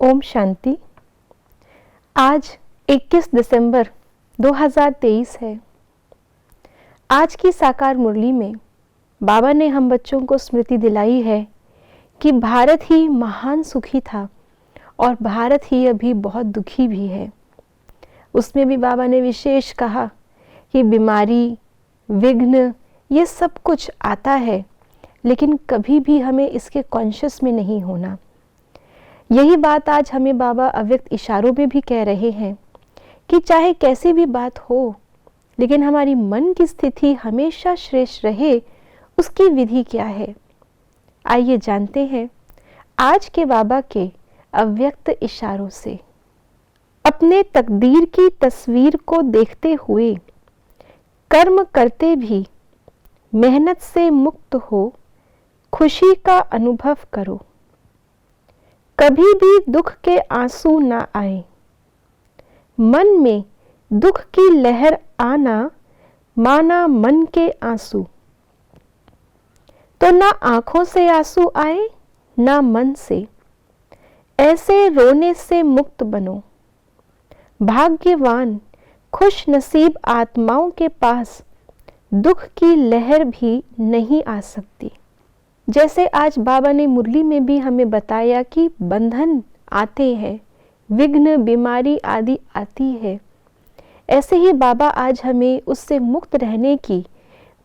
ओम शांति। आज 21 दिसंबर 2023 है। आज की साकार मुरली में बाबा ने हम बच्चों को स्मृति दिलाई है कि भारत ही महान सुखी था और भारत ही अभी बहुत दुखी भी है। उसमें भी बाबा ने विशेष कहा कि बीमारी, विघ्न ये सब कुछ आता है, लेकिन कभी भी हमें इसके कॉन्शियस में नहीं होना। यही बात आज हमें बाबा अव्यक्त इशारों में भी कह रहे हैं कि चाहे कैसी भी बात हो, लेकिन हमारी मन की स्थिति हमेशा श्रेष्ठ रहे, उसकी विधि क्या है। आइए जानते हैं आज के बाबा के अव्यक्त इशारों से। अपने तकदीर की तस्वीर को देखते हुए कर्म करते भी मेहनत से मुक्त हो, खुशी का अनुभव करो। कभी भी दुख के आंसू ना आए। मन में दुख की लहर आना माना मन के आंसू। तो ना आंखों से आंसू आए ना मन से, ऐसे रोने से मुक्त बनो। भाग्यवान खुश नसीब आत्माओं के पास दुख की लहर भी नहीं आ सकती। जैसे आज बाबा ने मुरली में भी हमें बताया कि बंधन आते हैं, विघ्न, बीमारी आदि आती है, ऐसे ही बाबा आज हमें उससे मुक्त रहने की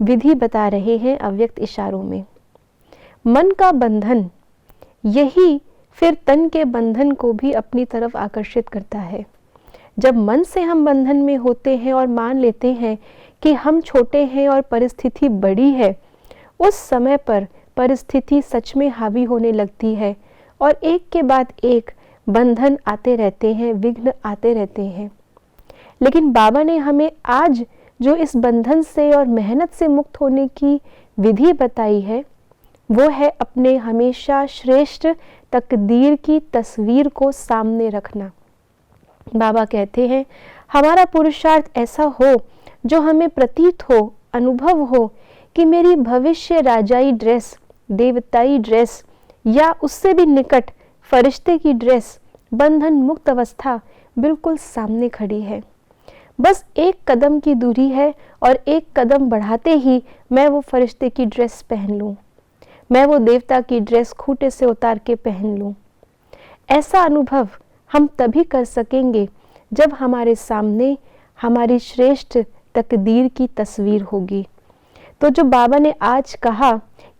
विधि बता रहे हैं अव्यक्त इशारों में। मन का बंधन यही फिर तन के बंधन को भी अपनी तरफ आकर्षित करता है। जब मन से हम बंधन में होते हैं और मान लेते हैं कि हम छोटे हैं और परिस्थिति बड़ी है, उस समय पर परिस्थिति सच में हावी होने लगती है और एक के बाद एक बंधन आते रहते हैं, विघ्न आते रहते हैं। लेकिन बाबा ने हमें आज जो इस बंधन से और मेहनत से मुक्त होने की विधि बताई है, वो है अपने हमेशा श्रेष्ठ तकदीर की तस्वीर को सामने रखना। बाबा कहते हैं हमारा पुरुषार्थ ऐसा हो जो हमें प्रतीत हो, अनुभव हो कि मेरी भविष्य राजाई ड्रेस, देवताई ड्रेस या उससे भी निकट फरिश्ते की ड्रेस, बंधन मुक्त अवस्था बिल्कुल सामने खड़ी है। बस एक कदम की दूरी है और एक कदम बढ़ाते ही मैं वो फरिश्ते की ड्रेस पहन लूं, मैं वो देवता की ड्रेस खूंटे से उतार के पहन लूं। ऐसा अनुभव हम तभी कर सकेंगे जब हमारे सामने हमारी श्रेष्ठ तकदीर की तस्वीर होगी। तो जो बाबा ने आज कहा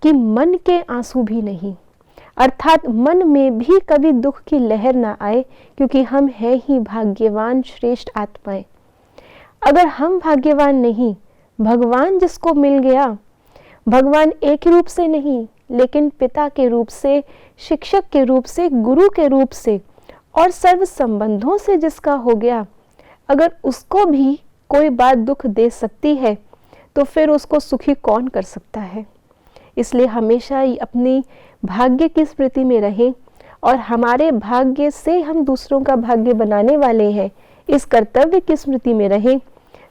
कि मन के आंसू भी नहीं, अर्थात मन में भी कभी दुख की लहर ना आए, क्योंकि हम हैं ही भाग्यवान श्रेष्ठ आत्माएं। अगर हम भाग्यवान नहीं, भगवान जिसको मिल गया, भगवान एक रूप से नहीं लेकिन पिता के रूप से, शिक्षक के रूप से, गुरु के रूप से और सर्व संबंधों से जिसका हो गया, अगर उसको भी कोई बात दुख दे सकती है तो फिर उसको सुखी कौन कर सकता है। इसलिए हमेशा ही अपनी भाग्य की स्मृति में रहें और हमारे भाग्य से हम दूसरों का भाग्य बनाने वाले हैं, इस कर्तव्य की स्मृति में रहें।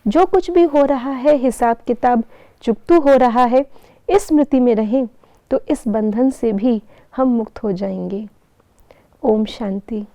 जो कुछ भी हो रहा है, हिसाब किताब चुकतू हो रहा है, इस स्मृति में रहें तो इस बंधन से भी हम मुक्त हो जाएंगे। ओम शांति।